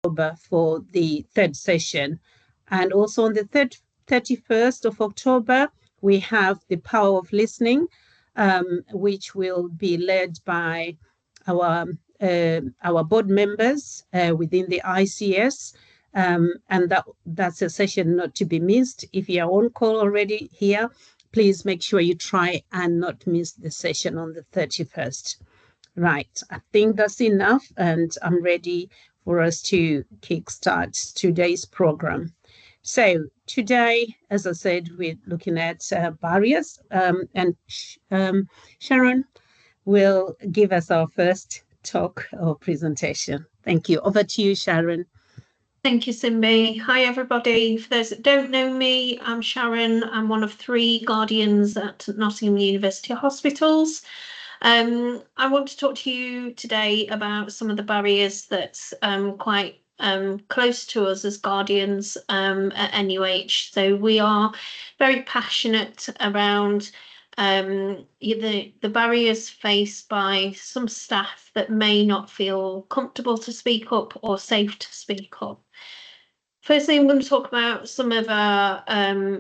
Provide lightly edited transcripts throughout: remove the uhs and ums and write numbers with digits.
October for the third session. And also on the 31st of October, we have the Power of Listening, which will be led by our board members within the ICS. And that's a session not to be missed. If you're on call already here, please make sure you try and not miss the session on the 31st. Right, I think that's enough, and I'm ready for us to kickstart today's program. So today, as I said, we're looking at barriers, and Sharon will give us our first talk or presentation. Thank you. Over to you, Sharon. Thank you, Simbi. Hi, everybody. For those that don't know me, I'm Sharon. I'm one of 3 guardians at Nottingham University Hospitals. I want to talk to you today about some of the barriers that's quite close to us as guardians at NUH. So we are very passionate around the barriers faced by some staff that may not feel comfortable to speak up or safe to speak up. Firstly, I'm going to talk about some of our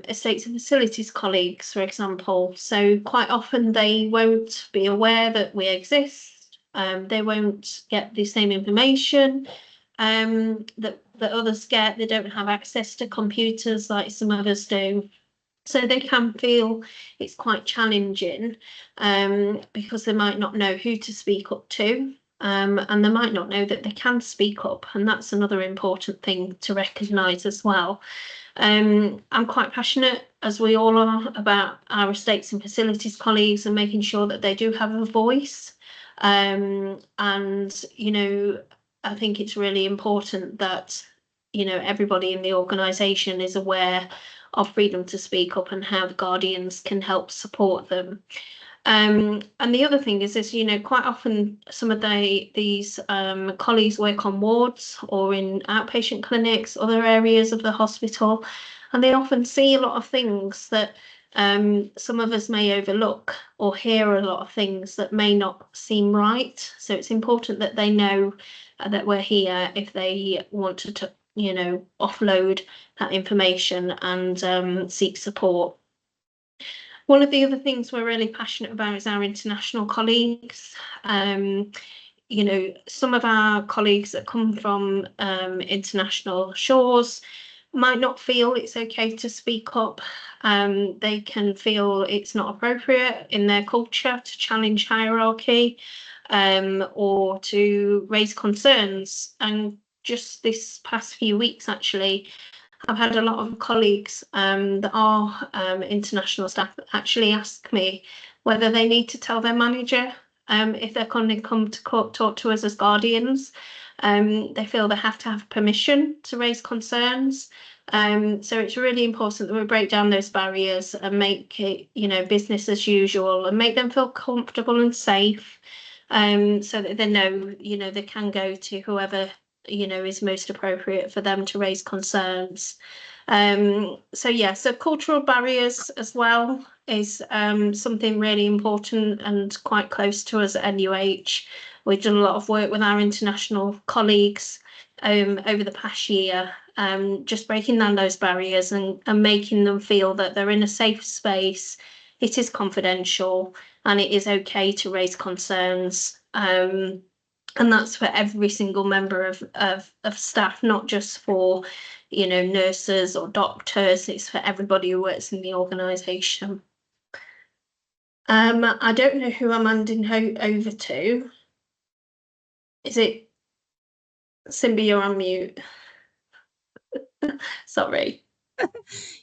estates and facilities colleagues, for example. So quite often they won't be aware that we exist. They won't get the same information that others get. They don't have access to computers like some of us do. So they can feel it's quite challenging because they might not know who to speak up to. And they might not know that they can speak up, and that's another important thing to recognise as well. I'm quite passionate, as we all are, about our estates and facilities colleagues and making sure that they do have a voice. And, you know, I think it's really important that, you know, everybody in the organisation is aware of freedom to speak up and how the guardians can help support them. And the other thing is, you know, quite often some of these colleagues work on wards or in outpatient clinics, other areas of the hospital, and they often see a lot of things that some of us may overlook, or hear a lot of things that may not seem right. So it's important that they know that we're here if they want to you know, offload that information and seek support. One of the other things we're really passionate about is our international colleagues. You know, some of our colleagues that come from international shores might not feel it's okay to speak up. They can feel it's not appropriate in their culture to challenge hierarchy or to raise concerns. And just this past few weeks, actually, I've had a lot of colleagues that are international staff that actually ask me whether they need to tell their manager if they're going to come to court, talk to us as guardians. They feel they have to have permission to raise concerns. So it's really important that we break down those barriers and make it, you know, business as usual, and make them feel comfortable and safe, so that they know, you know, they can go to whoever, you know, is most appropriate for them to raise concerns. So yeah, so cultural barriers as well is something really important and quite close to us at NUH. We've done a lot of work with our international colleagues over the past year, just breaking down those barriers and making them feel that they're in a safe space. It is confidential and it is okay to raise concerns. And that's for every single member of staff, not just for, you know, nurses or doctors. It's for everybody who works in the organisation. I don't know who I'm handing over to. Is it Simbi? You're on mute. Sorry.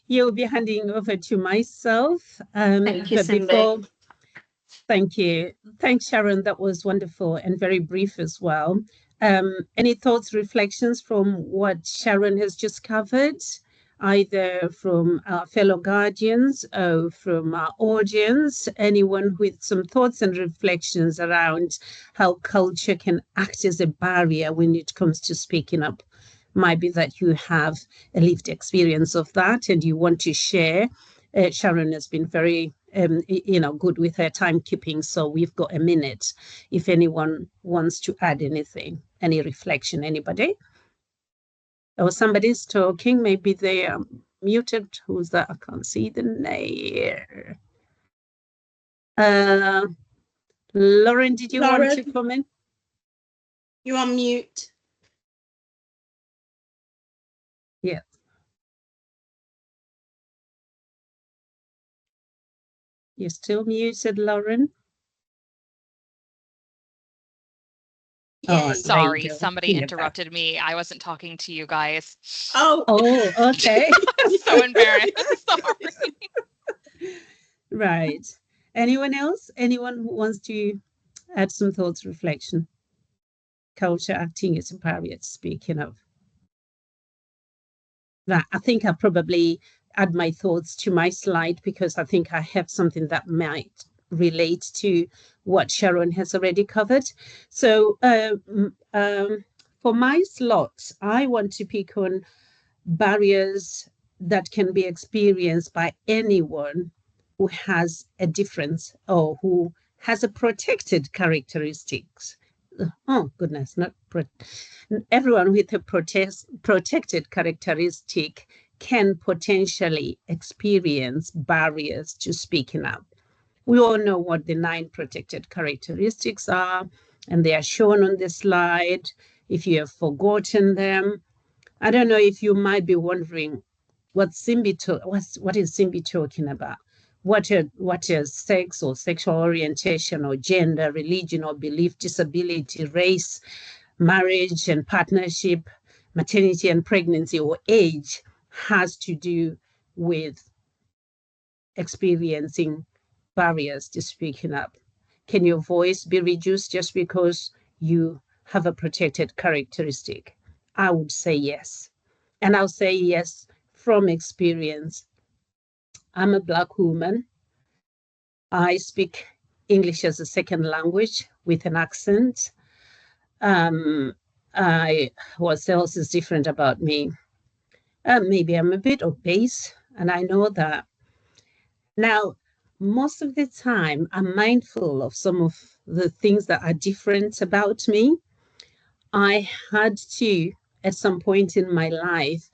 You'll be handing over to myself. Thank you, Simbi. Thank you. Thanks, Sharon. That was wonderful and very brief as well. Any thoughts, reflections from what Sharon has just covered, either from our fellow guardians or from our audience? Anyone with some thoughts and reflections around how culture can act as a barrier when it comes to speaking up? Might be that you have a lived experience of that and you want to share. Sharon has been very you know, good with her timekeeping, so we've got a minute if anyone wants to add anything, any reflection. Anybody? Oh, somebody's talking. Maybe they are muted. Who's that? I can't see the name. Lauren, did you want to comment? You're on mute. Yeah. You're still muted, Lauren. Oh, sorry, somebody interrupted me. I wasn't talking to you guys. Oh, okay. So embarrassed. Sorry. Right. Anyone else? Anyone who wants to add some thoughts, reflection? Culture acting as a barrier, speaking of. Now, I think I'll probably add my thoughts to my slide because I think I have something that might relate to what Sharon has already covered. So for my slot, I want to pick on barriers that can be experienced by anyone who has a difference or who has a protected characteristics. Oh goodness, not everyone with a protected characteristic can potentially experience barriers to speaking up. We all know what the 9 protected characteristics are, and they are shown on the slide. If you have forgotten them, I don't know if you might be wondering what is Simbi talking about? What is sex or sexual orientation or gender, religion or belief, disability, race, marriage and partnership, maternity and pregnancy, or age has to do with experiencing barriers to speaking up. Can your voice be reduced just because you have a protected characteristic? I would say yes. And I'll say yes from experience. I'm a Black woman. I speak English as a second language with an accent. What else is different about me? Maybe I'm a bit obese, and I know that. Now, most of the time, I'm mindful of some of the things that are different about me. I had to, at some point in my life,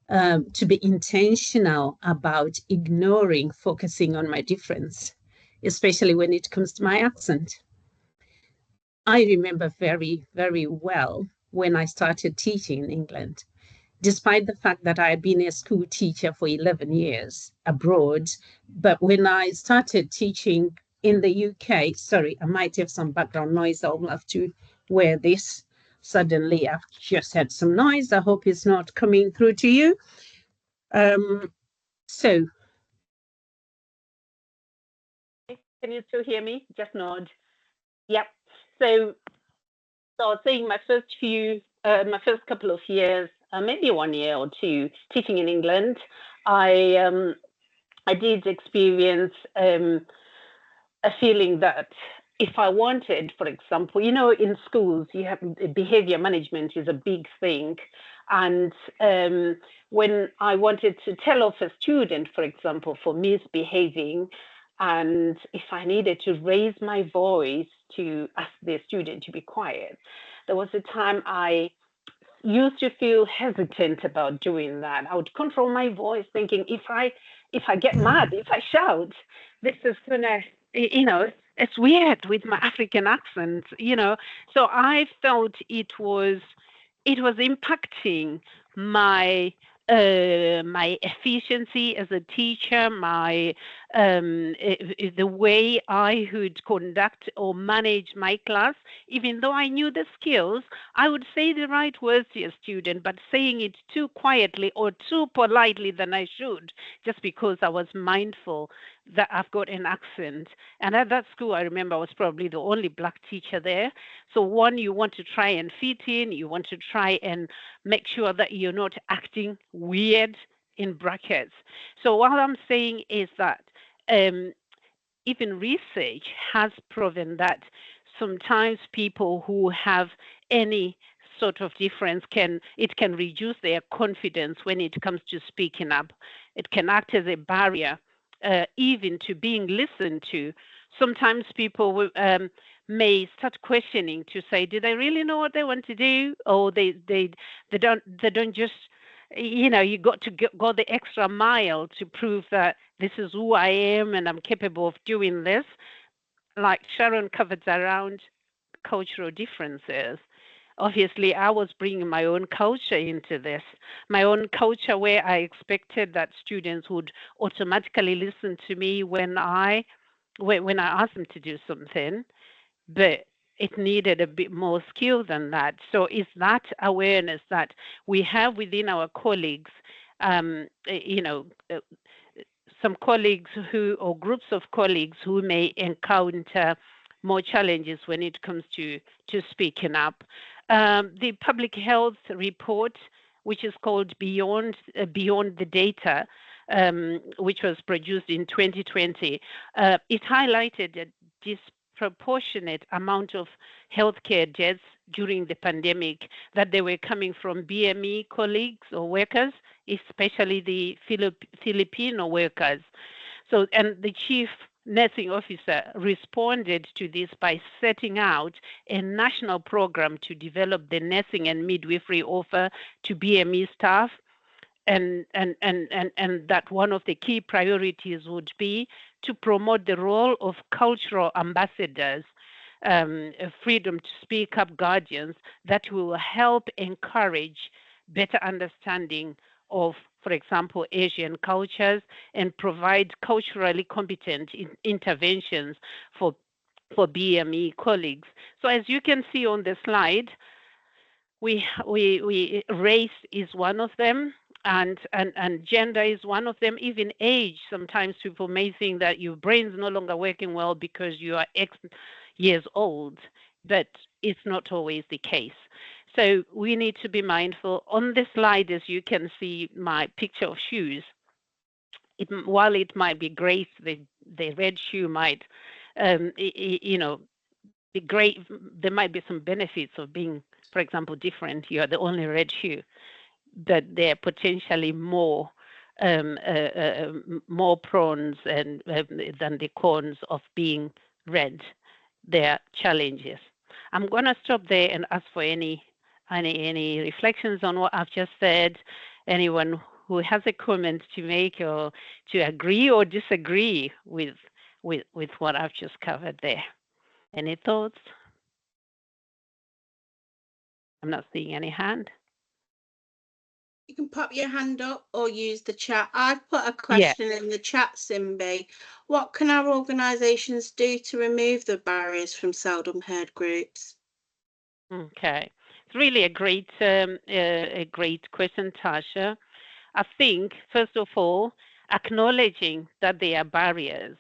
to be intentional about ignoring, focusing on my difference, especially when it comes to my accent. I remember very, very well when I started teaching in England, despite the fact that I had been a school teacher for 11 years abroad. But when I started teaching in the UK, sorry, I might have some background noise. I'll have to wear this. Suddenly, I've just had some noise. I hope it's not coming through to you. So, can you still hear me? Just nod. Yep. So I was saying my first couple of years, maybe 1 year or 2, teaching in England, I did experience a feeling that if I wanted, for example, in schools, you have behavior management is a big thing. And when I wanted to tell off a student, for example, for misbehaving, and if I needed to raise my voice to ask the student to be quiet, there was a time I used to feel hesitant about doing that. I would control my voice, thinking if I get mad, if I shout, this is gonna, it's weird with my African accent, So I felt it was impacting my efficiency as a teacher, the way I would conduct or manage my class. Even though I knew the skills, I would say the right words to a student, but saying it too quietly or too politely than I should, just because I was mindful that I've got an accent. And at that school, I remember I was probably the only Black teacher there. So one, you want to try and fit in, you want to try and make sure that you're not acting weird, in brackets. So what I'm saying is that even research has proven that sometimes people who have any sort of difference can reduce their confidence when it comes to speaking up. It can act as a barrier even to being listened to. Sometimes people may start questioning to say, do they really know what they want to do, or they don't just, you got to go the extra mile to prove that this is who I am and I'm capable of doing this. Like Sharon covered around cultural differences. Obviously, I was bringing my own culture into this, my own culture where I expected that students would automatically listen to me when I asked them to do something, but it needed a bit more skill than that. So it's that awareness that we have within our colleagues, some colleagues or groups of colleagues who may encounter more challenges when it comes to speaking up. The public health report, which is called Beyond the Data, which was produced in 2020, it highlighted a disproportionate amount of healthcare deaths during the pandemic, that they were coming from BME colleagues or workers, especially the Filipino workers. So, and the chief nursing officer responded to this by setting out a national program to develop the nursing and midwifery offer to BME staff. And that one of the key priorities would be to promote the role of cultural ambassadors, freedom to speak up guardians that will help encourage better understanding of, for example, Asian cultures, and provide culturally competent interventions for BME colleagues. So as you can see on the slide, we race is one of them, and gender is one of them. Even age, sometimes people may think that your brain's no longer working well because you are X years old, but it's not always the case. So we need to be mindful. On the slide, as you can see, my picture of shoes, while it might be great, the red shoe might, be great. There might be some benefits of being, for example, different. You are the only red shoe, but they're potentially more prawns than the cons of being red. There are challenges. I'm going to stop there and ask for any reflections on what I've just said. Anyone who has a comment to make, or to agree or disagree with what I've just covered there. Any thoughts? I'm not seeing any hand. You can pop your hand up or use the chat. I've put a question in the chat, Simbi. What can our organisations do to remove the barriers from seldom heard groups? Okay, it's really a great question, Tasha. I think, first of all, acknowledging that there are barriers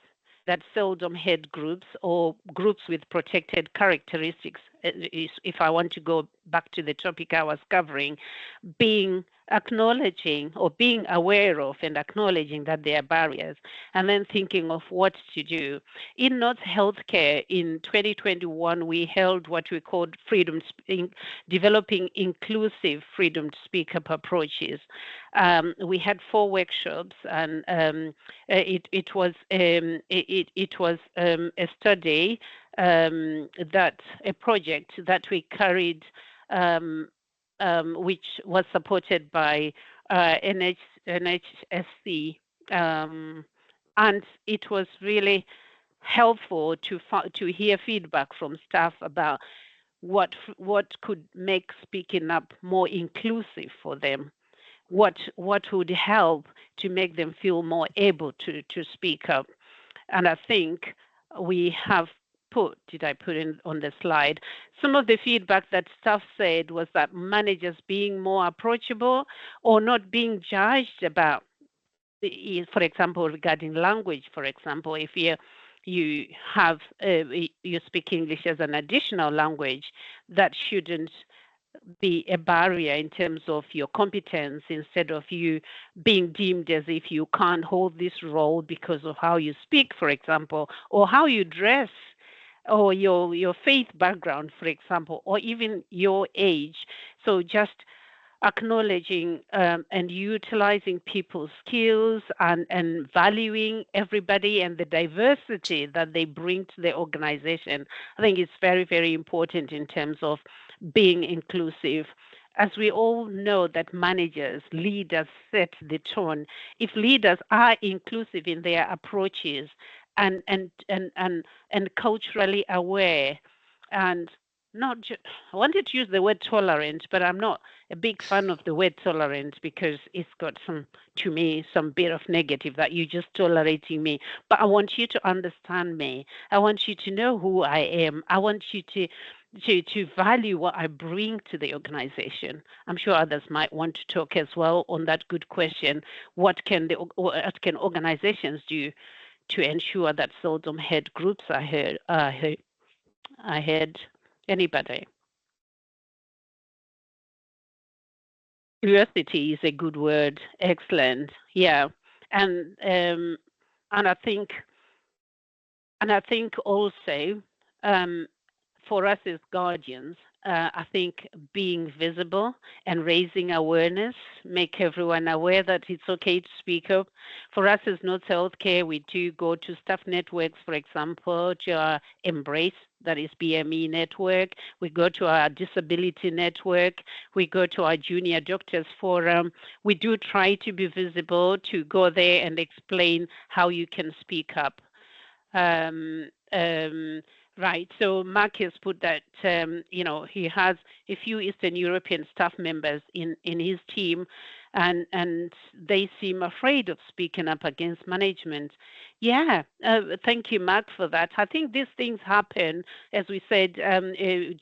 that seldom heard groups or groups with protected characteristics, if I want to go back to the topic I was covering, acknowledging or being aware of and acknowledging that there are barriers, and then thinking of what to do. In North Healthcare in 2021, we held what we called developing inclusive freedom to speak up approaches. We had 4 workshops, and it was a study, a project that we carried, which was supported by NHSC, and it was really helpful to hear feedback from staff about what could make speaking up more inclusive for them, what would help to make them feel more able to speak up. And I think we have did I put in on the slide, some of the feedback that staff said was that managers being more approachable or not being judged about, for example, regarding language. For example, if you speak English as an additional language, that shouldn't be a barrier in terms of your competence, instead of you being deemed as if you can't hold this role because of how you speak, for example, or how you dress, or your faith background, for example, or even your age. So just acknowledging and utilizing people's skills and valuing everybody and the diversity that they bring to the organization. I think it's very, very important in terms of being inclusive. As we all know that managers, leaders set the tone. If leaders are inclusive in their approaches and culturally aware and not I wanted to use the word tolerant, but I'm not a big fan of the word tolerant because it's got some bit of negative that you're just tolerating me. But I want you to understand me. I want you to know who I am. I want you to value what I bring to the organization. I'm sure others might want to talk as well on that good question. What can organizations do to ensure that seldom heard groups are heard? Anybody? Curiosity is a good word. Excellent. Yeah. And I think also for us as guardians, I think being visible and raising awareness, make everyone aware that it's okay to speak up. For us as North Healthcare, we do go to staff networks, for example, to our Embrace, that is BME network. We go to our disability network. We go to our junior doctors forum. We do try to be visible, to go there and explain how you can speak up. Right. So Mark has put that, he has a few Eastern European staff members in his team, and they seem afraid of speaking up against management. Yeah. Thank you, Mark, for that. I think these things happen, as we said,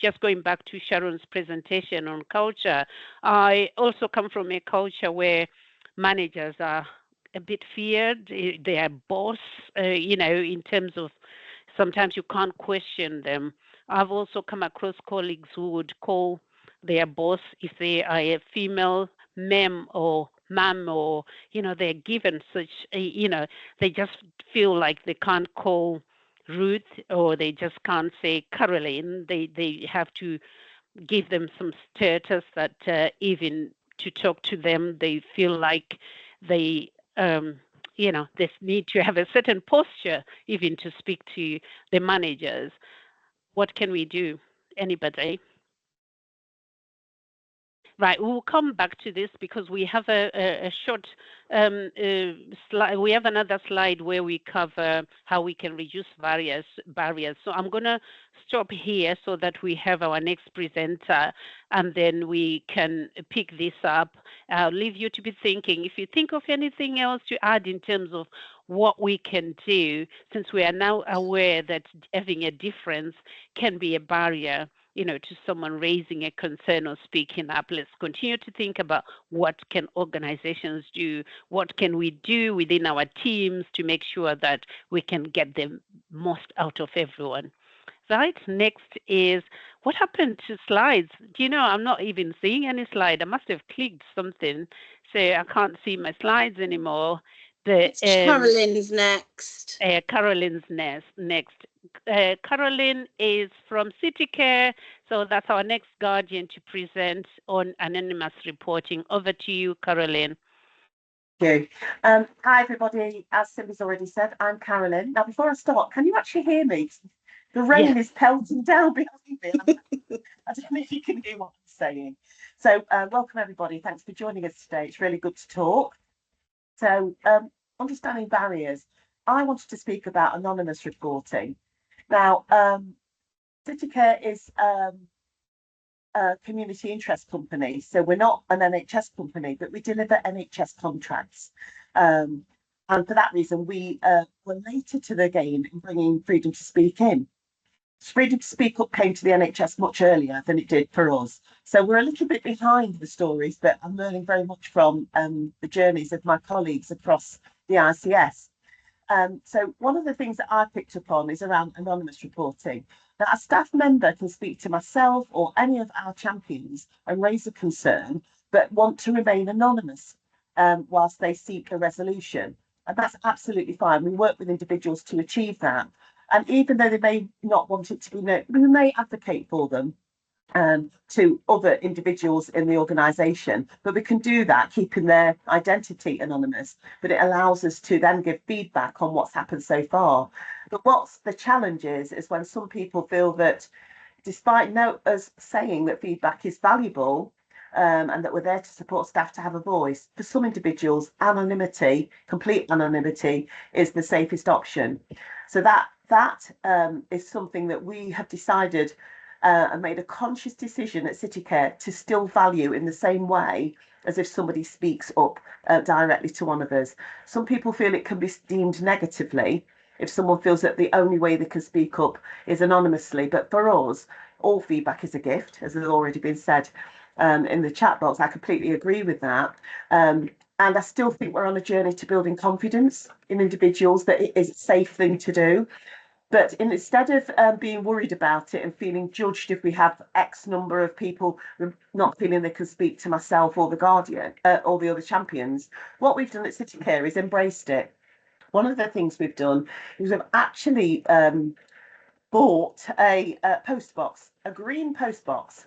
just going back to Sharon's presentation on culture. I also come from a culture where managers are a bit feared. They are boss, in terms of sometimes you can't question them. I've also come across colleagues who would call their boss, if they are a female, ma'am or ma'am, or, they're given such, they just feel like they can't call Ruth, or they just can't say Caroline. They have to give them some status that even to talk to them, they feel like they they need to have a certain posture even to speak to the managers. What can we do? Anybody? Right, we'll come back to this because we have a short slide. We have another slide where we cover how we can reduce barriers. So I'm going to stop here so that we have our next presenter, and then we can pick this up. I'll leave you to be thinking. If you think of anything else to add in terms of what we can do, since we are now aware that having a difference can be a barrier, to someone raising a concern or speaking up. Let's continue to think about what can organizations do, what can we do within our teams to make sure that we can get the most out of everyone. Right, next is what happened to slides? Do you know, I'm not even seeing any slide. I must have clicked something, so I can't see my slides anymore. Carolyn's next. Carolyn's next. Carolyn is from CityCare, so that's our next guardian to present on anonymous reporting. Over to you, Carolyn. Thank you. Hi, everybody. As Cindy's already said, I'm Carolyn. Now, before I start, can you actually hear me? The rain is pelting down behind me. I don't know if you can hear what I'm saying. So, welcome, everybody. Thanks for joining us today. It's really good to talk. So, understanding barriers. I wanted to speak about anonymous reporting. Now, CityCare is a community interest company, so we're not an NHS company, but we deliver NHS contracts. And for that reason, we were later to the game in bringing freedom to speak in. Freedom to speak up came to the NHS much earlier than it did for us. So we're a little bit behind the stories, but I'm learning very much from the journeys of my colleagues across the ICS. So one of the things that I picked up on is around anonymous reporting. Now, a staff member can speak to myself or any of our champions and raise a concern, but want to remain anonymous whilst they seek a resolution. And that's absolutely fine. We work with individuals to achieve that. And even though they may not want it to be known, we may advocate for them. to other individuals in the organisation, but we can do that keeping their identity anonymous, but it allows us to then give feedback on what's happened so far. But what's the challenge is when some people feel that despite us saying that feedback is valuable, and that we're there to support staff to have a voice, for some individuals, anonymity, complete anonymity, is the safest option. So that is something that we have decided and made a conscious decision at CityCare to still value in the same way as if somebody speaks up directly to one of us. Some people feel it can be deemed negatively if someone feels that the only way they can speak up is anonymously. But for us, all feedback is a gift, as has already been said in the chat box. I completely agree with that. And I still think we're on a journey to building confidence in individuals that it is a safe thing to do. But instead of being worried about it and feeling judged if we have X number of people not feeling they can speak to myself or the Guardian or the other champions, what we've done at CityCare is embraced it. One of the things we've done is we've actually bought a post box, a green post box.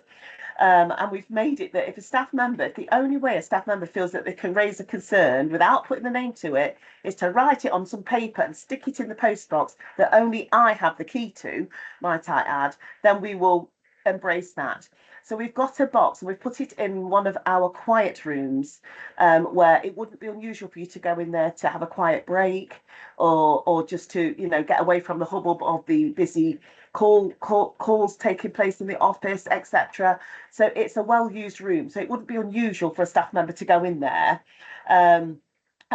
And we've made it that if a staff member, the only way a staff member feels that they can raise a concern without putting the name to it is to write it on some paper and stick it in the post box that only I have the key to, might I add, then we will embrace that. So we've got a box and we've put it in one of our quiet rooms where it wouldn't be unusual for you to go in there to have a quiet break or just to, get away from the hubbub of the busy calls taking place in the office, etc. So it's a well-used room. So it wouldn't be unusual for a staff member to go in there. And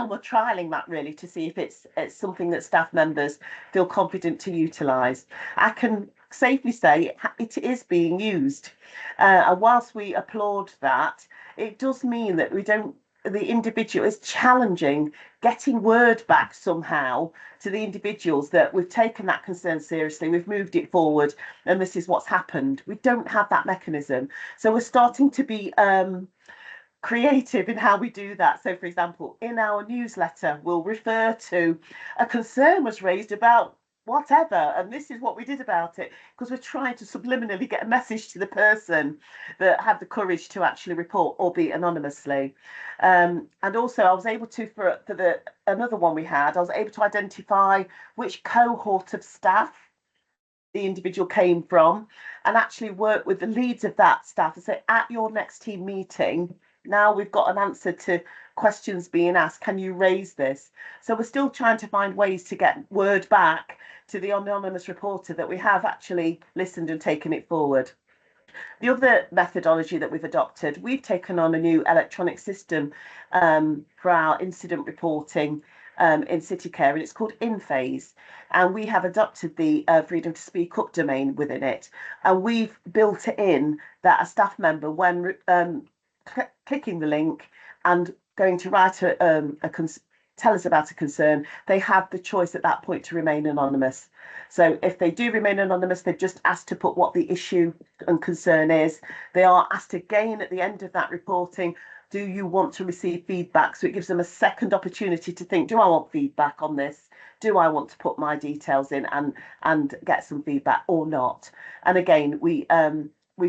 we're trialling that really to see if it's something that staff members feel confident to utilise. I can safely say it is being used. And whilst we applaud that, it does mean that the individual is challenging getting word back somehow to the individuals that we've taken that concern seriously, we've moved it forward, and this is what's happened. We don't have that mechanism. So we're starting to be creative in how we do that. So, for example, in our newsletter, we'll refer to a concern was raised about whatever, and this is what we did about it, because we're trying to subliminally get a message to the person that had the courage to actually report, albeit anonymously. And also I was able to, for another one we had, I was able to identify which cohort of staff the individual came from and actually work with the leads of that staff and say, at your next team meeting, now we've got an answer to questions being asked, can you raise this? So we're still trying to find ways to get word back to the anonymous reporter that we have actually listened and taken it forward. The other methodology that we've adopted, we've taken on a new electronic system for our incident reporting in CityCare, and it's called InPhase. And we have adopted the freedom to speak up domain within it. And we've built it in that a staff member, when clicking the link and going to write tell us about a concern, they have the choice at that point to remain anonymous. So if they do remain anonymous, they're just asked to put what the issue and concern is. They are asked again at the end of that reporting, do you want to receive feedback? So it gives them a second opportunity to think, do I want feedback on this? Do I want to put my details in and get some feedback or not? And again, we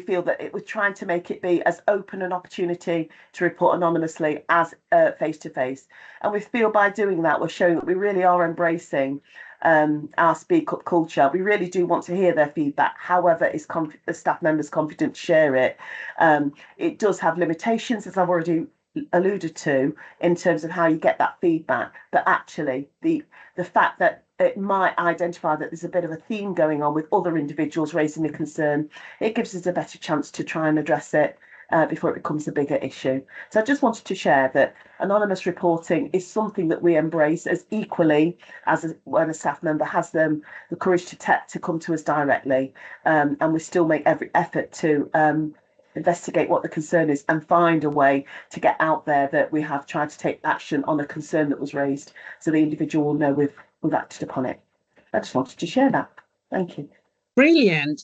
feel that we're trying to make it be as open an opportunity to report anonymously as face-to-face. And we feel by doing that, we're showing that we really are embracing our speak up culture. We really do want to hear their feedback, however is the staff members confident to share it. It does have limitations, as I've already alluded to, in terms of how you get that feedback, but actually the fact that it might identify that there's a bit of a theme going on with other individuals raising a concern, it gives us a better chance to try and address it before it becomes a bigger issue. So I just wanted to share that anonymous reporting is something that we embrace as equally as when a staff member has the courage to come to us directly, and we still make every effort to investigate what the concern is and find a way to get out there that we have tried to take action on a concern that was raised, so the individual will know we've acted upon it. I just wanted to share that. Thank you. Brilliant.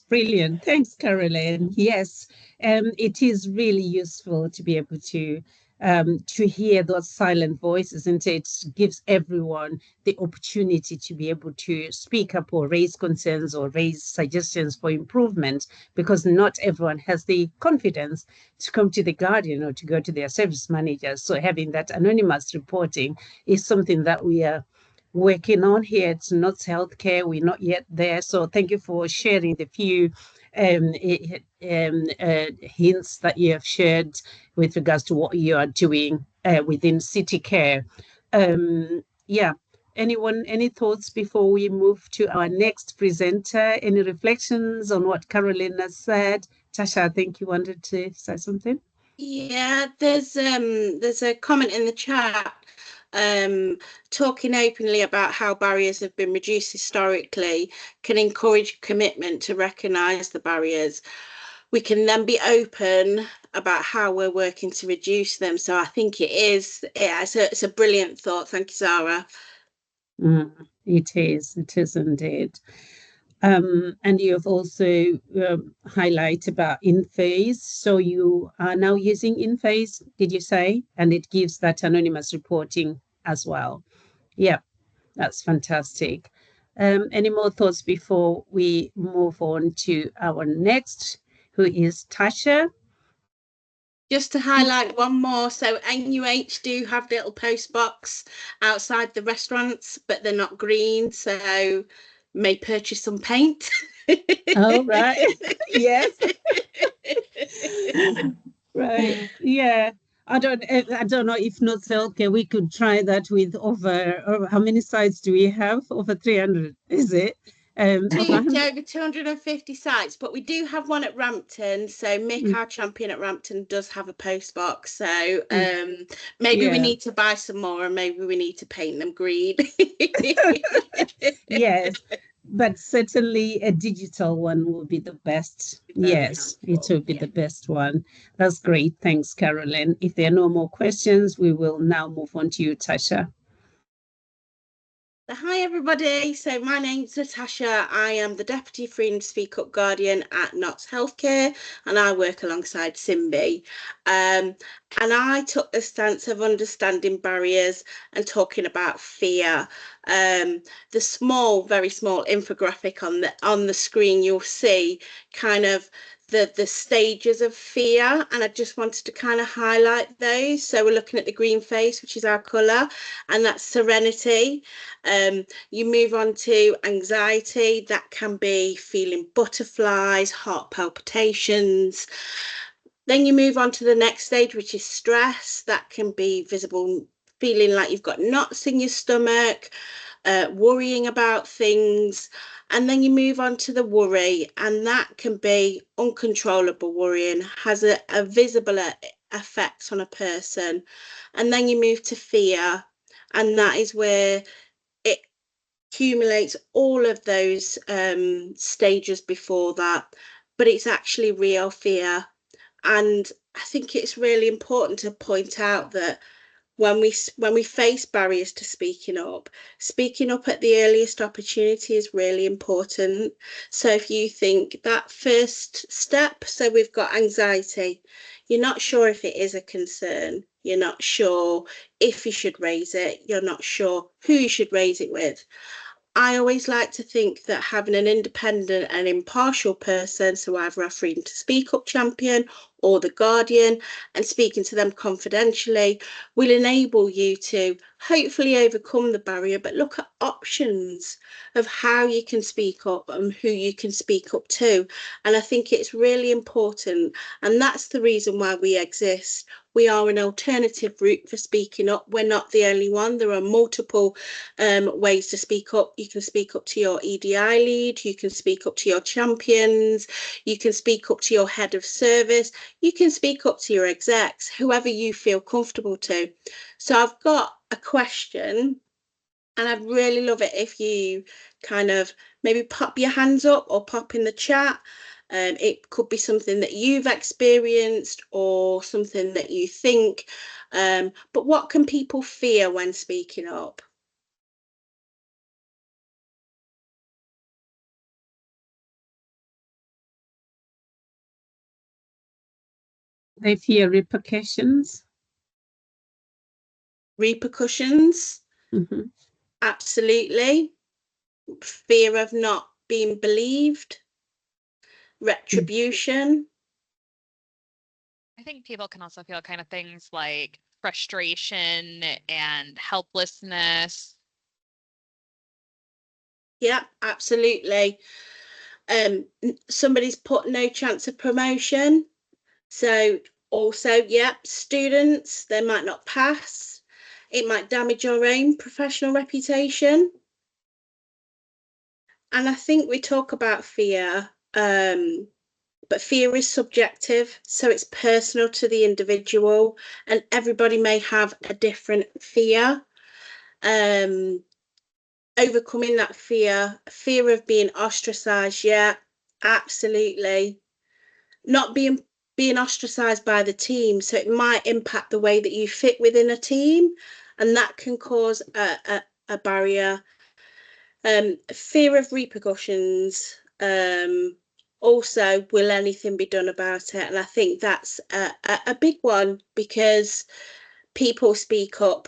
Thanks, Caroline. Yes, it is really useful to be able to to hear those silent voices, and it gives everyone the opportunity to be able to speak up or raise concerns or raise suggestions for improvement, because not everyone has the confidence to come to the Guardian or to go to their service managers. So having that anonymous reporting is something that we are working on here at Notts Healthcare. We're not yet there. So thank you for sharing the few hints that you have shared with regards to what you are doing within City Care. Yeah. Anyone, any thoughts before we move to our next presenter? Any reflections on what Carolyn has said? Tasha, I think you wanted to say something. Yeah, there's a comment in the chat talking openly about how barriers have been reduced historically can encourage commitment to recognise the barriers. We can then be open about how we're working to reduce them. So I think it's a brilliant thought. Thank you, Zara. It is indeed. And you have also highlighted about in-phase. So you are now using in-phase, did you say? And it gives that anonymous reporting as well. Yeah, that's fantastic. Any more thoughts before we move on to our next, who is Tasha? Just to highlight one more, so NUH do have little post box outside the restaurants, but they're not green, so may purchase some paint. Oh, right. Yes. Right. Yeah. I don't know if North Selke, we could try that with over how many sites do we have? Over 300, is it? Over 250 sites, but we do have one at Rampton. So Mick, our champion at Rampton, does have a post box. So maybe we need to buy some more, and maybe we need to paint them green. Yes, but certainly a digital one will be the best. Yes, it will be the best one. That's great. Thanks, Carolyn. If there are no more questions, we will now move on to you, Tasha. Hi everybody, so my name's Natasha. I am the Deputy Freedom to Speak Up Guardian at Notts Healthcare, and I work alongside Simbi. And I took the stance of understanding barriers and talking about fear. The small, very small infographic on the screen, you'll see kind of the stages of fear, and I just wanted to kind of highlight those. So we're looking at the green face, which is our colour, and that's serenity. You move on to anxiety. That can be feeling butterflies, heart palpitations. Then you move on to the next stage, which is stress. That can be visible, feeling like you've got knots in your stomach, worrying about things. And then you move on to the worry, and that can be uncontrollable worrying, has a visible effect on a person. And then you move to fear, and that is where it accumulates all of those stages before that, but it's actually real fear. And I think it's really important to point out that when we face barriers to speaking up at the earliest opportunity is really important. So if you think that first step, so we've got anxiety, you're not sure if it is a concern, you're not sure if you should raise it, you're not sure who you should raise it with. I always like to think that having an independent and impartial person, so either our Freedom to Speak Up champion or the Guardian, and speaking to them confidentially, will enable you to hopefully overcome the barrier, but look at options of how you can speak up and who you can speak up to. And I think it's really important, and that's the reason why we exist. We are an alternative route for speaking up. We're not the only one. There are multiple ways to speak up. You can speak up to your EDI lead, you can speak up to your champions, you can speak up to your head of service, you can speak up to your execs, whoever you feel comfortable to. So I've got a question, and I'd really love it if you kind of maybe pop your hands up or pop in the chat. It could be something that you've experienced or something that you think, but what can people fear when speaking up? They fear repercussions. Repercussions, Mhm. absolutely. Fear of not being believed, retribution. I think people can also feel kind of things like frustration and helplessness. Yeah, absolutely. Somebody's put no chance of promotion. So also, yeah, students, they might not pass. It might damage your own professional reputation. And I think we talk about fear, but fear is subjective, so it's personal to the individual, and everybody may have a different fear. Overcoming that fear of being ostracized, yeah, absolutely. Not being ostracized by the team, so it might impact the way that you fit within a team, and that can cause a barrier. Fear of repercussions. Also, will anything be done about it? And I think that's a big one, because people speak up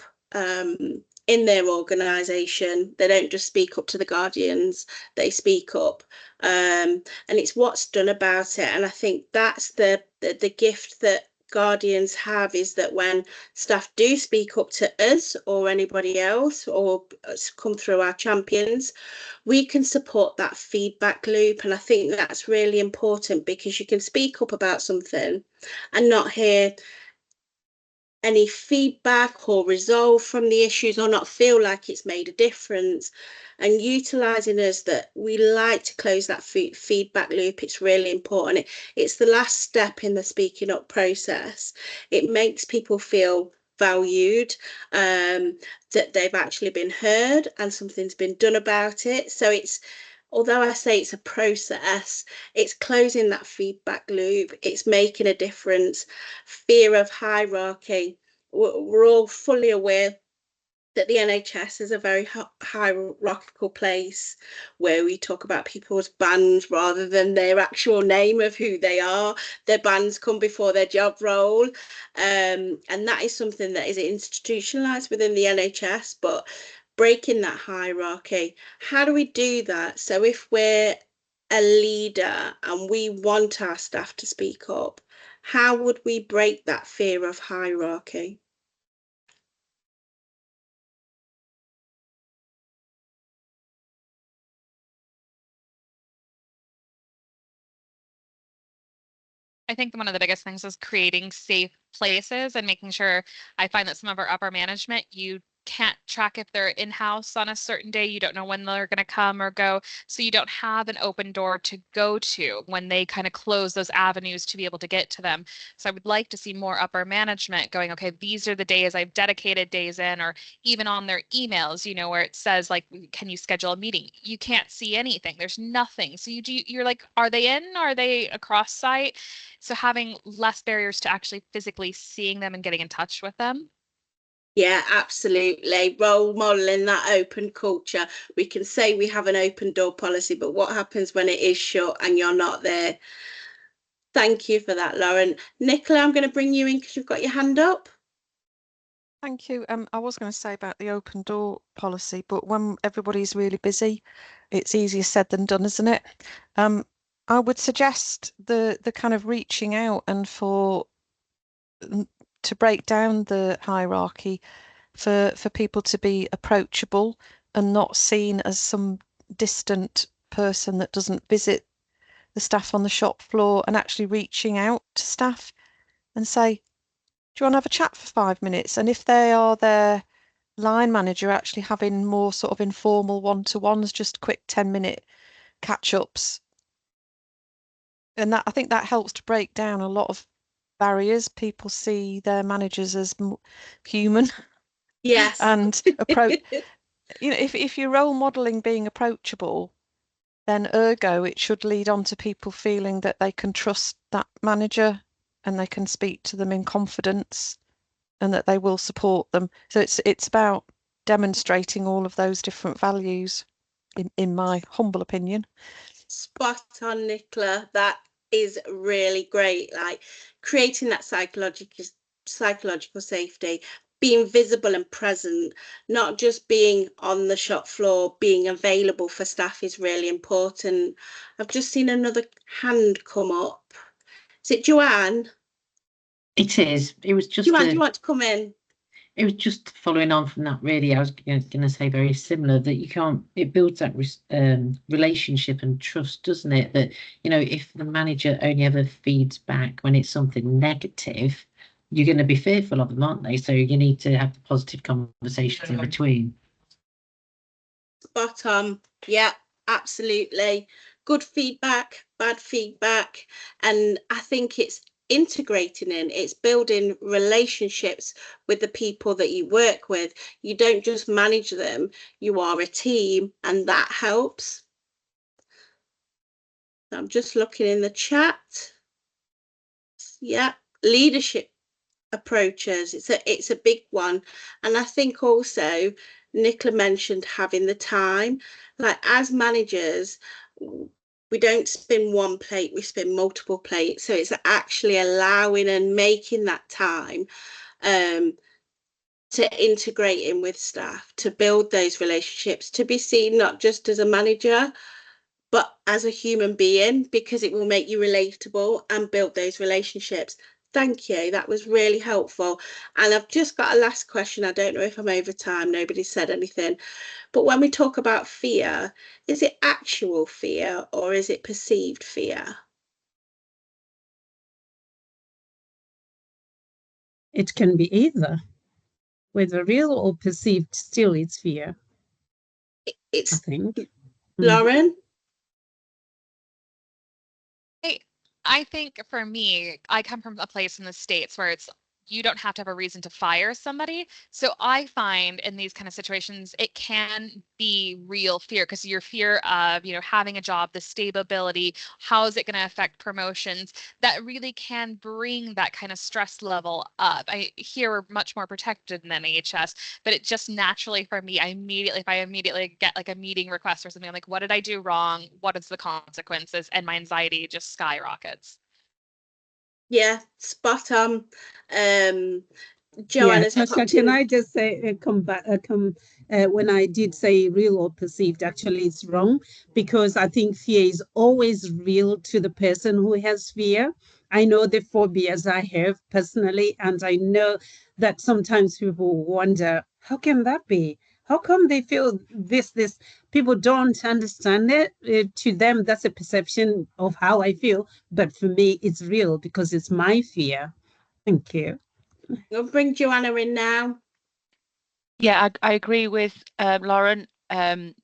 in their organisation. They don't just speak up to the guardians, they speak up. And it's what's done about it. And I think that's the gift that guardians have, is that when staff do speak up to us or anybody else, or come through our champions, we can support that feedback loop. And I think that's really important, because you can speak up about something and not hear any feedback or resolve from the issues, or not feel like it's made a difference. And utilising us, that we like to close that feedback loop, it's really important. It's the last step in the speaking up process. It makes people feel valued, that they've actually been heard and something's been done about it. So it's, although I say it's a process, it's closing that feedback loop, it's making a difference. Fear of hierarchy. We're all fully aware that the NHS is a very hierarchical place, where we talk about people's bands rather than their actual name of who they are. Their bands come before their job role. And that is something that is institutionalised within the NHS, but breaking that hierarchy, how do we do that? So if we're a leader and we want our staff to speak up, how would we break that fear of hierarchy? I think one of the biggest things is creating safe places and making sure. I find that some of our upper management, you can't track if they're in-house on a certain day. You don't know when they're going to come or go. So you don't have an open door to go to when they kind of close those avenues to be able to get to them. So I would like to see more upper management going, okay, these are the days I've dedicated days in, or even on their emails, where it says like, can you schedule a meeting? You can't see anything. There's nothing. So you're like, are they in? Are they across site? So having less barriers to actually physically seeing them and getting in touch with them. Yeah, absolutely. Role modeling that open culture. We can say we have an open door policy, but what happens when it is shut and you're not there? Thank you for that, Lauren. Nicola, I'm going to bring you in because you've got your hand up. Thank you. I was going to say about the open door policy, but when everybody's really busy, it's easier said than done, isn't it? I would suggest the kind of reaching out, and to break down the hierarchy, for people to be approachable and not seen as some distant person that doesn't visit the staff on the shop floor, and actually reaching out to staff and say, do you want to have a chat for 5 minutes? And if they are their line manager, actually having more sort of informal one-to-ones, just quick 10-minute catch-ups. And that, I think that helps to break down a lot of barriers. People see their managers as human. Yes. And approach, if you're role modeling being approachable, then ergo it should lead on to people feeling that they can trust that manager and they can speak to them in confidence and that they will support them. So it's about demonstrating all of those different values, in my humble opinion. Spot on, Nicola. That is really great. Like creating that psychological safety, being visible and present, not just being on the shop floor, being available for staff is really important. I've just seen another hand come up. Is it Joanne? It is. It was just Joanne, do you want to come in? It was just following on from that, really. I was going to say very similar, that you can't, it builds that relationship and trust, doesn't it? That, you know, if the manager only ever feeds back when it's something negative, you're going to be fearful of them, aren't they? So you need to have the positive conversations in between. Spot on. Yeah, absolutely. Good feedback, bad feedback. And I think it's integrating in, it's building relationships with the people that you work with. You don't just manage them, you are a team, and that helps. I'm just looking in the chat. Yeah, leadership approaches, it's a big one. And I think also Nicola mentioned having the time. Like, as managers, we don't spin one plate, we spin multiple plates. So it's actually allowing and making that time to integrate in with staff, to build those relationships, to be seen not just as a manager but as a human being, because it will make you relatable and build those relationships. Thank you, that was really helpful. And I've just got a last question. I don't know if I'm over time, nobody said anything, but when we talk about fear, is it actual fear or is it perceived fear? It can be either, whether real or perceived, still it's fear, I It's think. Lauren? I think for me, I come from a place in the States where it's you don't have to have a reason to fire somebody. So I find in these kind of situations, it can be real fear, because your fear of, you know, having a job, the stability, how is it going to affect promotions, that really can bring that kind of stress level up. Here we're much more protected than NHS, but it just naturally for me, if I immediately get like a meeting request or something, I'm like, what did I do wrong? What is the consequences? And my anxiety just skyrockets. Yeah, spot on. Yeah, Joanna's Tasha, can I just say, when I did say real or perceived, actually it's wrong, because I think fear is always real to the person who has fear. I know the phobias I have personally, and I know that sometimes people wonder, how can that be? How come they feel this? People don't understand it. To them, that's a perception of how I feel. But for me, it's real because it's my fear. Thank you. We'll bring Joanna in now. Yeah, I agree with Lauren. My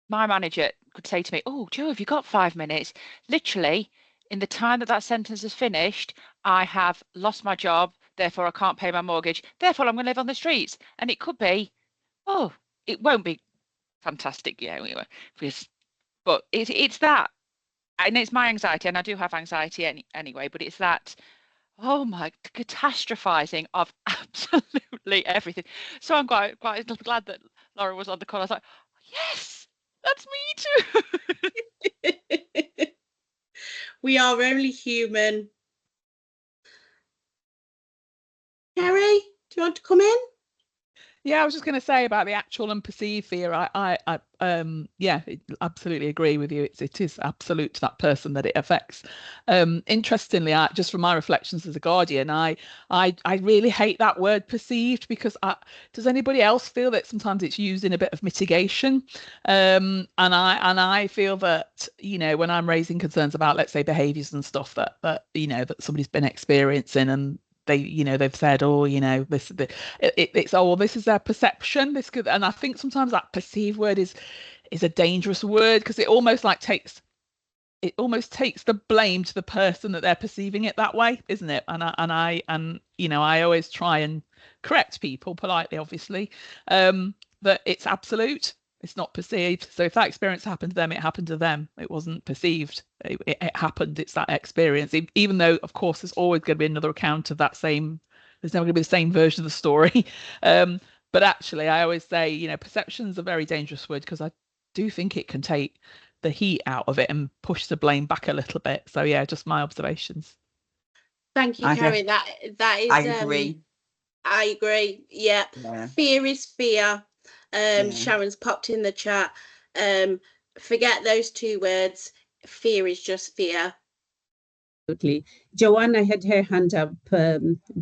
manager could say to me, "Oh, Joe, have you got 5 minutes?" Literally, in the time that sentence is finished, I have lost my job, therefore I can't pay my mortgage, therefore I'm going to live on the streets. And it could be, oh, it won't be fantastic, yeah, anyway, but it's that, and it's my anxiety, and I do have anxiety anyway, but it's that, oh my, catastrophizing of absolutely everything. So I'm quite glad that Laura was on the call. I was like, yes, that's me too. We are only human. Kerry, do you want to come in? Yeah, I was just going to say about the actual and perceived fear. Yeah, absolutely agree with you. It is absolute to that person that it affects. Interestingly, just from my reflections as a guardian, I really hate that word perceived, because does anybody else feel that sometimes it's used in a bit of mitigation? And I feel that, you know, when I'm raising concerns about, let's say, behaviours and stuff that you know that somebody's been experiencing, and they've said, oh, you know, this is their perception. This could, and I think sometimes that perceived word is a dangerous word, because it almost takes the blame to the person that they're perceiving it that way, isn't it? And I always try and correct people politely, obviously, that it's absolute. It's not perceived. So if that experience happened to them, it happened to them. It wasn't perceived. It happened. It's that experience. Even though, of course, there's always going to be another account of that same. There's never going to be the same version of the story. But actually, I always say, you know, perception's a very dangerous word, because I do think it can take the heat out of it and push the blame back a little bit. So yeah, just my observations. Thank you, Kerry. That is. I agree. I agree. Yeah. Fear is fear. Yeah. Sharon's popped in the chat. Forget those two words. Fear is just fear. Absolutely. Joanna had her hand up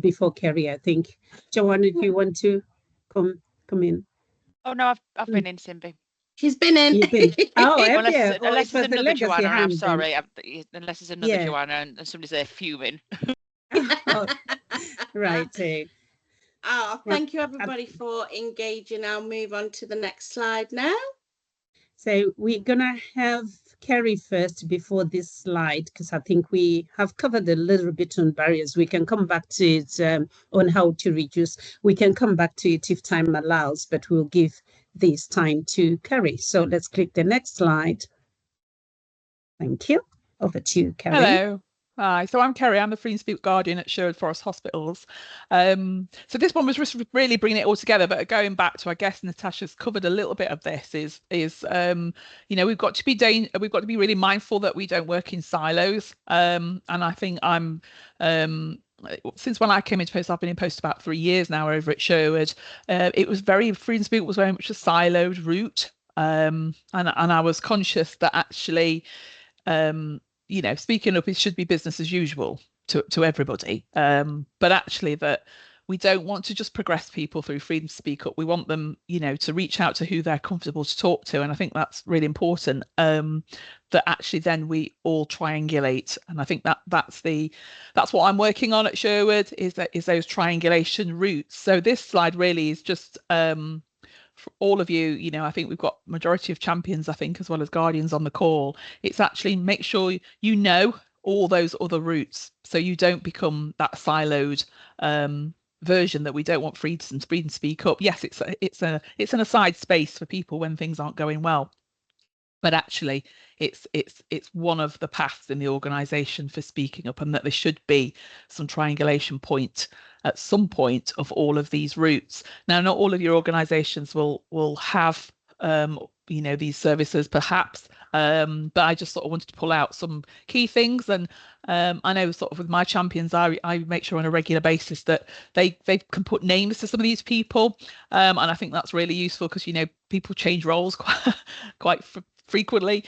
before Kerry, I think. Joanna, do you want to come in? Oh no, I've been in, Simbi. She's been in. You've been. Oh, have Unless, you? Oh, unless it was it's a another legacy Joanna, and I'm hand then. sorry. Unless it's another Yeah. Joanna and somebody's there fuming. Oh, right. Oh, thank you everybody for engaging. I'll move on to the next slide now. So we're gonna have Kerry first before this slide, because I think we have covered a little bit on barriers. We can come back to it on how to reduce. We can come back to it if time allows, but we'll give this time to Kerry. So let's click the next slide. Thank you. Over to you, Kerry. Hello. Hi, so I'm Kerry. I'm the Free and Speak Guardian at Sherwood Forest Hospitals. So this one was just really bringing it all together, but going back to, I guess Natasha's covered a little bit of this, is you know, we've got to be really mindful that we don't work in silos. And I think since when I came into post, I've been in post about 3 years now over at Sherwood. It was Free and Speak was very much a siloed route. And I was conscious that actually you know, speaking up, it should be business as usual to everybody. But actually that we don't want to just progress people through freedom to speak up. We want them, you know, to reach out to who they're comfortable to talk to. And I think that's really important, that actually then we all triangulate. And I think that's what I'm working on at Sherwood, is those triangulation routes. So this slide really is just for all of you, you know, I think we've got majority of champions, I think, as well as guardians on the call. It's actually make sure you know all those other routes, so you don't become that siloed version that we don't want free and speak up. Yes, it's an aside space for people when things aren't going well, but actually it's one of the paths in the organisation for speaking up, and that there should be some triangulation point at some point of all of these routes. Now, not all of your organisations will have you know, these services perhaps, but I just sort of wanted to pull out some key things. And I know sort of with my champions, I make sure on a regular basis that they can put names to some of these people, and I think that's really useful, because, you know, people change roles quite frequently,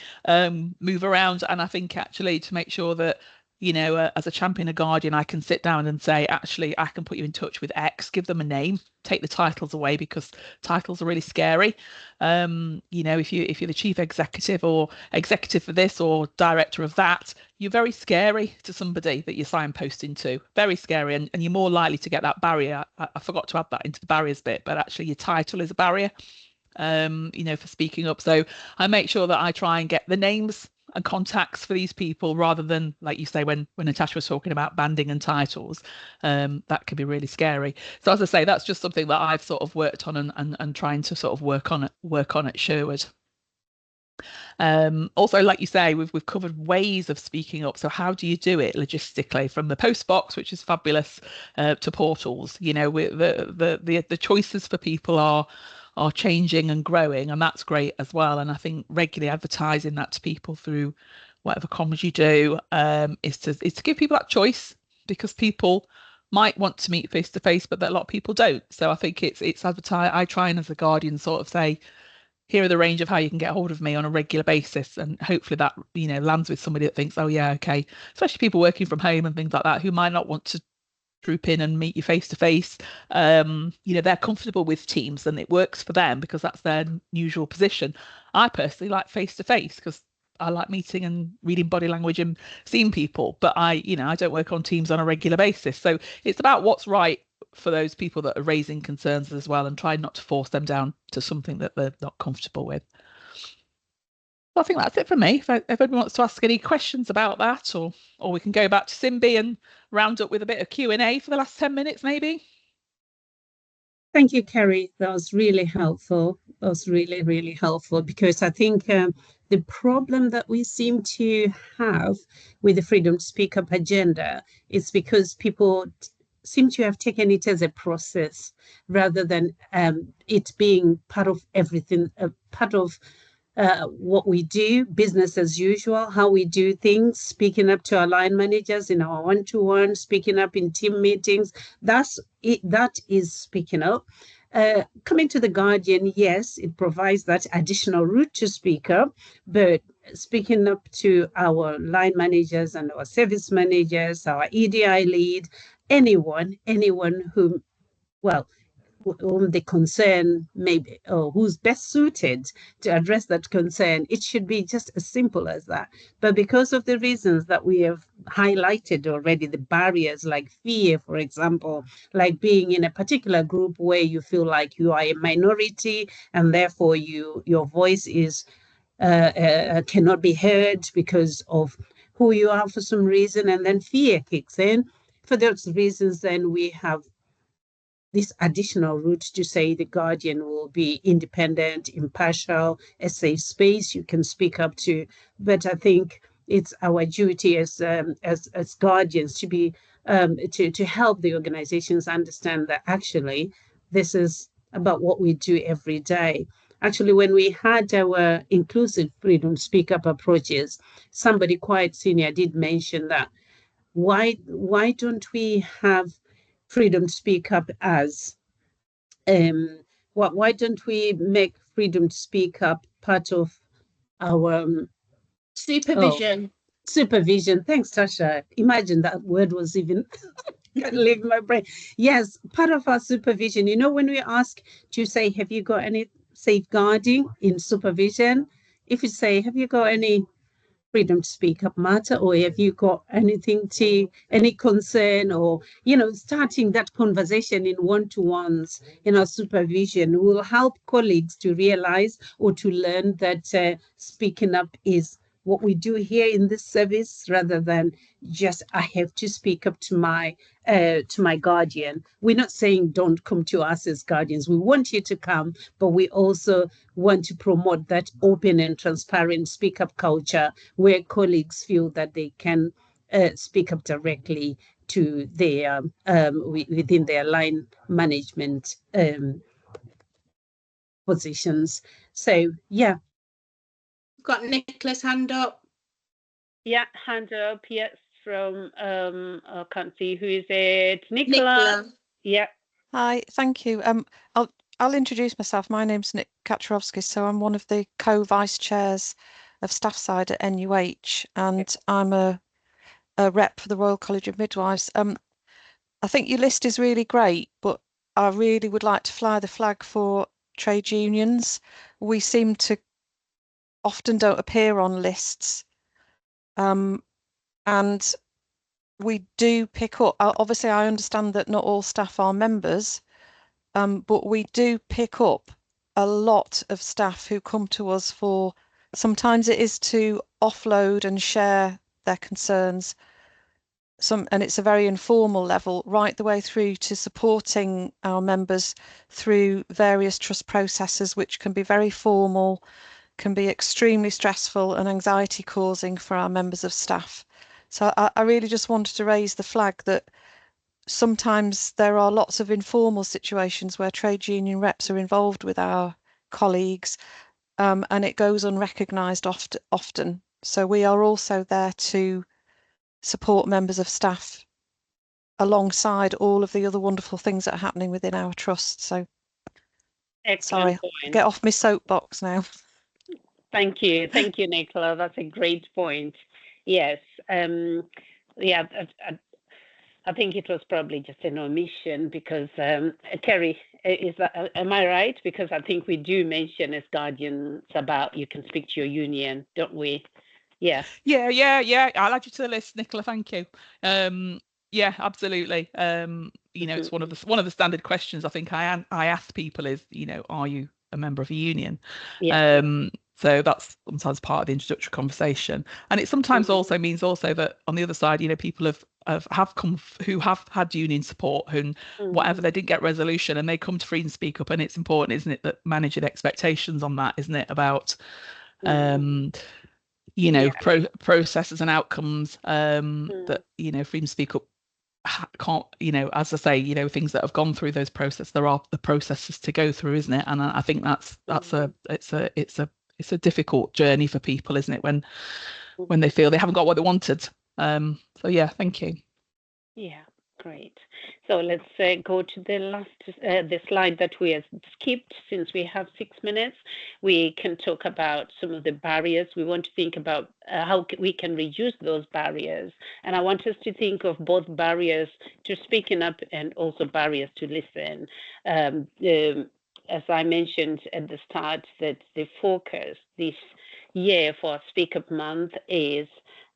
move around, and I think actually to make sure that, you know, as a champion, a guardian, I can sit down and say, actually, I can put you in touch with X, give them a name, take the titles away, because titles are really scary. You know, if you're the chief executive or executive for this or director of that, you're very scary to somebody that you're signposting to, very scary, and you're more likely to get that barrier. I forgot to add that into the barriers bit, but actually your title is a barrier, you know, for speaking up. So I make sure that I try and get the names and contacts for these people, rather than, like you say, when Natasha was talking about banding and titles, that can be really scary. So as I say, that's just something that I've sort of worked on and trying to sort of work on at Sherwood. Also, like you say, we've covered ways of speaking up. So how do you do it logistically, from the post box, which is fabulous, to portals? You know, the choices for people are changing and growing, and that's great as well. And I think regularly advertising that to people through whatever comms you do, is to give people that choice, because people might want to meet face to face, but that a lot of people don't. So I think it's advertise. I try and, as a guardian, sort of say, here are the range of how you can get hold of me on a regular basis, and hopefully that, you know, lands with somebody that thinks, oh yeah, okay, especially people working from home and things like that, who might not want to troop in and meet you face to face. You know, they're comfortable with Teams and it works for them because that's their usual position. I personally like face to face because I like meeting and reading body language and seeing people, but I don't work on Teams on a regular basis. So it's about what's right for those people that are raising concerns as well, and try not to force them down to something that they're not comfortable with. I think that's it for me. If anyone wants to ask any questions about that, or we can go back to Simbi and round up with a bit of Q&A for the last 10 minutes, maybe. Thank you, Kerry. That was really helpful. That was really, really helpful, because I think the problem that we seem to have with the Freedom to Speak Up agenda is because people seem to have taken it as a process rather than it being part of everything, part of what we do, business as usual, how we do things, speaking up to our line managers in our one-to-one, speaking up in team meetings. That's it. That is speaking up. Coming to the Guardian, yes, it provides that additional route to speak up, but speaking up to our line managers and our service managers, our EDI lead, anyone whom, well, whom the concern maybe, or who's best suited to address that concern. It should be just as simple as that. But because of the reasons that we have highlighted already, the barriers like fear, for example, like being in a particular group where you feel like you are a minority and therefore your voice is cannot be heard because of who you are for some reason, and then fear kicks in. For those reasons, then we have this additional route to say the Guardian will be independent, impartial, a safe space you can speak up to. But I think it's our duty as guardians to be to help the organizations understand that actually this is about what we do every day. Actually, when we had our inclusive freedom speak up approaches, somebody quite senior did mention that why don't we have freedom to speak up as why don't we make freedom to speak up part of our Supervision. supervision? Thanks, Tasha. Imagine that word was even leave my brain. Yes, part of our supervision. You know, when we ask to say, have you got any safeguarding in supervision? If you say, have you got any freedom to speak up matter, or have you got any concern, or starting that conversation in one-to-ones in our supervision will help colleagues to realize or to learn that speaking up is what we do here in this service, rather than just I have to speak up to my guardian. We're not saying don't come to us as guardians. We want you to come, but we also want to promote that open and transparent speak up culture where colleagues feel that they can speak up directly to their within their line management positions. So yeah. Got Nicola's hand up. Yeah, hand up. Yes, from I can't see who is it. Nicola. Nicola. Yeah. Hi, thank you. I'll introduce myself. My name's Nick Kaczorowski, so I'm one of the co-vice chairs of staff side at NUH, and I'm a rep for the Royal College of Midwives. I think your list is really great, but I really would like to fly the flag for trade unions. We seem to often don't appear on lists, and we do pick up. Obviously, I understand that not all staff are members, but we do pick up a lot of staff who come to us for, sometimes it is to offload and share their concerns, and it's a very informal level, right the way through to supporting our members through various trust processes, which can be very formal, can be extremely stressful and anxiety causing for our members of staff. So I really just wanted to raise the flag that sometimes there are lots of informal situations where trade union reps are involved with our colleagues, and it goes unrecognised often. So we are also there to support members of staff alongside all of the other wonderful things that are happening within our trust. So Excellent sorry, point. get off my soapbox now. Thank you, Nicola. That's a great point. Yes, yeah, I think it was probably just an omission because Kerry, am I right? Because I think we do mention as guardians about you can speak to your union, don't we? Yeah. Yeah. I'll add you to the list, Nicola. Thank you. Yeah, absolutely. It's one of the standard questions I think I ask people is, are you a member of a union? Yeah. So that's sometimes part of the introductory conversation, and it sometimes also means that on the other side, people have come who have had union support, who whatever they didn't get resolution, and they come to Freedom Speak Up, and it's important, isn't it, that managing expectations on that, isn't it, about processes and outcomes that Freedom Speak Up can't, as I say, things that have gone through those processes, there are the processes to go through, isn't it? And I think it's it's a difficult journey for people, isn't it, when they feel they haven't got what they wanted. So yeah, thank you. Yeah, great. So let's go to the last the slide that we have skipped. Since we have 6 minutes, we can talk about some of the barriers. We want to think about how we can reduce those barriers. And I want us to think of both barriers to speaking up and also barriers to listen. As I mentioned at the start, that the focus this year for Speak Up Month is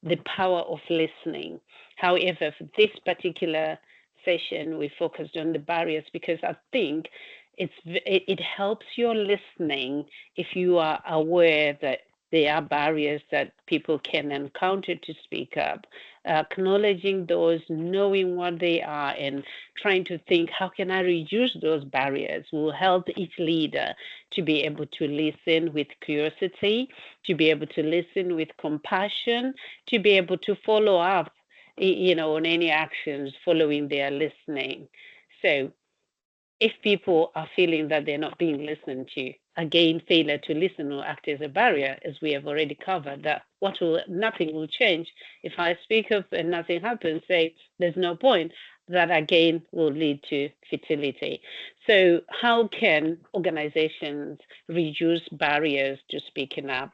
the power of listening. However, for this particular session, we focused on the barriers because I think it helps your listening if you are aware that there are barriers that people can encounter to speak up. Acknowledging those, knowing what they are, and trying to think, how can I reduce those barriers, will help each leader to be able to listen with curiosity, to be able to listen with compassion, to be able to follow up on any actions following their listening. So if people are feeling that they're not being listened to, again, failure to listen will act as a barrier, as we have already covered, that nothing will change. If I speak up and nothing happens, say there's no point, that again will lead to futility. So how can organizations reduce barriers to speaking up?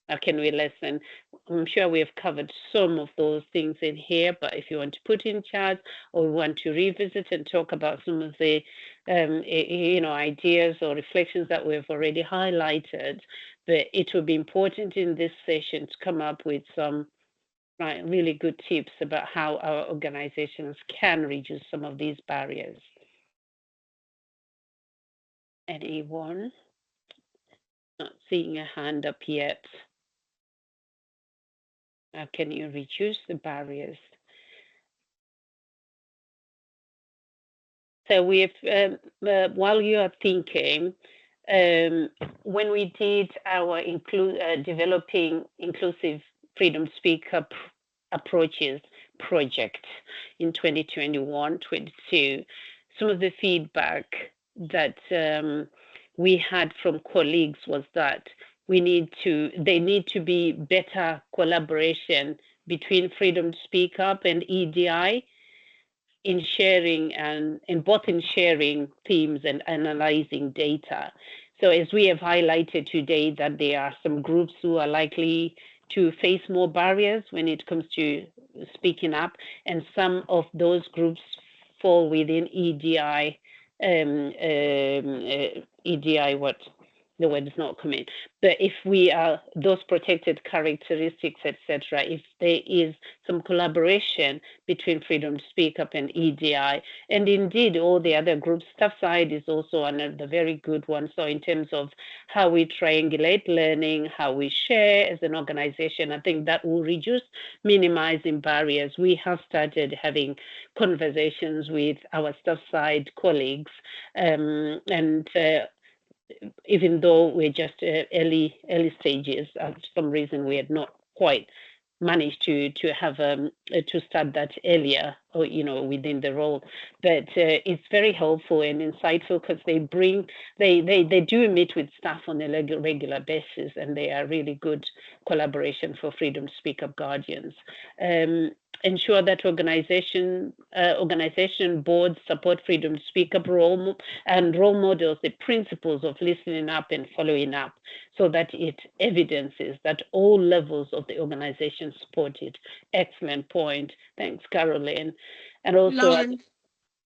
How can we listen? I'm sure we have covered some of those things in here, but if you want to put in chat or want to revisit and talk about some of the ideas or reflections that we've already highlighted, but it will be important in this session to come up with some really good tips about how our organizations can reduce some of these barriers. Anyone? Not seeing a hand up yet. How can you reduce the barriers? So we've, while you are thinking, when we did our developing inclusive freedom speaker approaches project in 2021-22, some of the feedback that we had from colleagues was that there need to be better collaboration between Freedom to Speak Up and EDI in sharing and in sharing themes and analyzing data. So as we have highlighted today, that there are some groups who are likely to face more barriers when it comes to speaking up, and some of those groups fall within EDI. EDI, what the word is not coming. But if we are those protected characteristics, etc., if there is some collaboration between Freedom to Speak Up and EDI, and indeed all the other groups, Staff Side is also another very good one. So in terms of how we triangulate learning, how we share as an organization, I think that will reduce minimizing barriers. We have started having conversations with our Staff Side colleagues, and even though we're just early stages, for some reason we had not quite managed to have to start that earlier, or within the role. But it's very helpful and insightful because they do meet with staff on a regular basis, and they are really good collaboration for Freedom to Speak Up guardians. Ensure that organization boards support Freedom to Speak Up role models the principles of listening up and following up, so that it evidences that all levels of the organization support it. Excellent point. Thanks, Caroline. And also,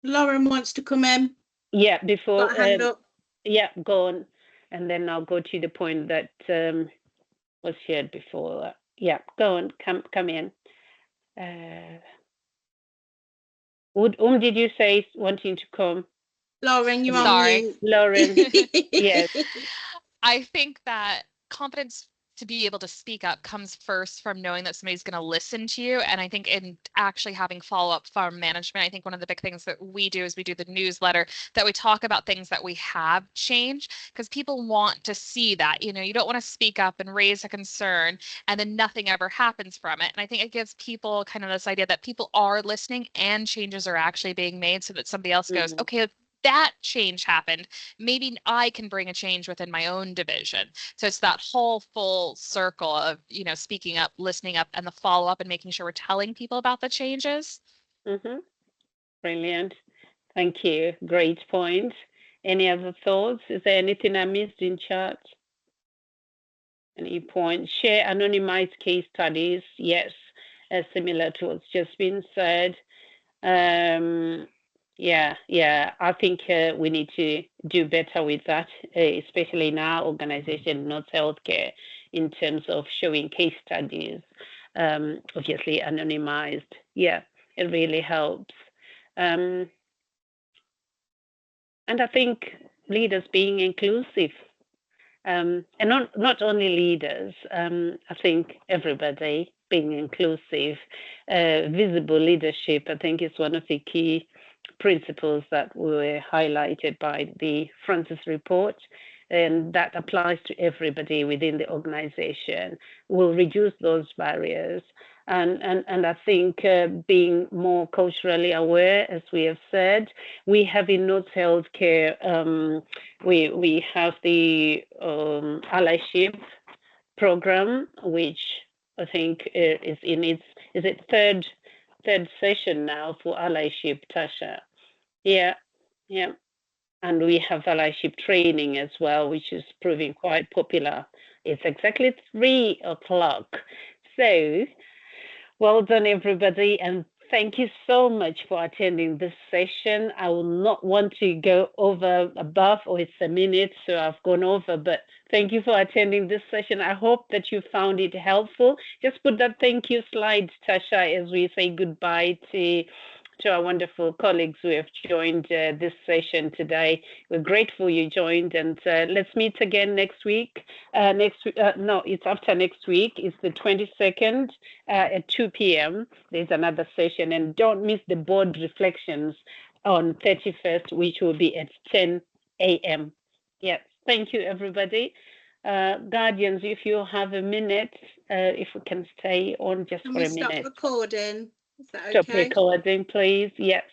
Lauren wants to come in. Yeah, before. Got a hand up. Yeah, go on, and then I'll go to the point that was shared before. Yeah, go on. Come in. Whom did you say wanting to come? Lauren, you're Sorry. on mute. Lauren, yes. I think that confidence to be able to speak up comes first from knowing that somebody's going to listen to you. And I think in actually having follow-up from management, I think one of the big things that we do is we do the newsletter, that we talk about things that we have changed, because people want to see that. You don't want to speak up and raise a concern and then nothing ever happens from it. And I think it gives people kind of this idea that people are listening and changes are actually being made, so that somebody else goes, okay, that change happened, maybe I can bring a change within my own division. So it's that whole full circle of, speaking up, listening up, and the follow up and making sure we're telling people about the changes. Brilliant. Thank you. Great point. Any other thoughts? Is there anything I missed in chat? Any points? Share anonymized case studies. Yes, similar to what's just been said. Yeah, I think we need to do better with that, especially in our organization, North Healthcare, in terms of showing case studies, obviously anonymized. Yeah, it really helps. And I think leaders being inclusive, and not only leaders, I think everybody being inclusive, visible leadership, I think is one of the key principles that were highlighted by the Francis report, and that applies to everybody within the organization, will reduce those barriers. And I think being more culturally aware, as we have said, we have in North Healthcare, we have the allyship program, which I think is in its third session now for allyship, Tasha. Yeah. And we have allyship training as well, which is proving quite popular. It's exactly 3 o'clock. So well done, everybody, and thank you so much for attending this session. I will not want to go over above, or it's a minute, so I've gone over, but thank you for attending this session. I hope that you found it helpful. Just put that thank you slide, Tasha, as we say goodbye to our wonderful colleagues who have joined this session today. We're grateful you joined, and let's meet again next week. No, it's after next week. It's the 22nd at 2 p.m. There's another session, and don't miss the board reflections on 31st, which will be at 10 a.m. Yes, thank you, everybody. Guardians, if you have a minute, if we can stay on just for a minute. Stop recording? Is that okay? Stop recording, please. Yes.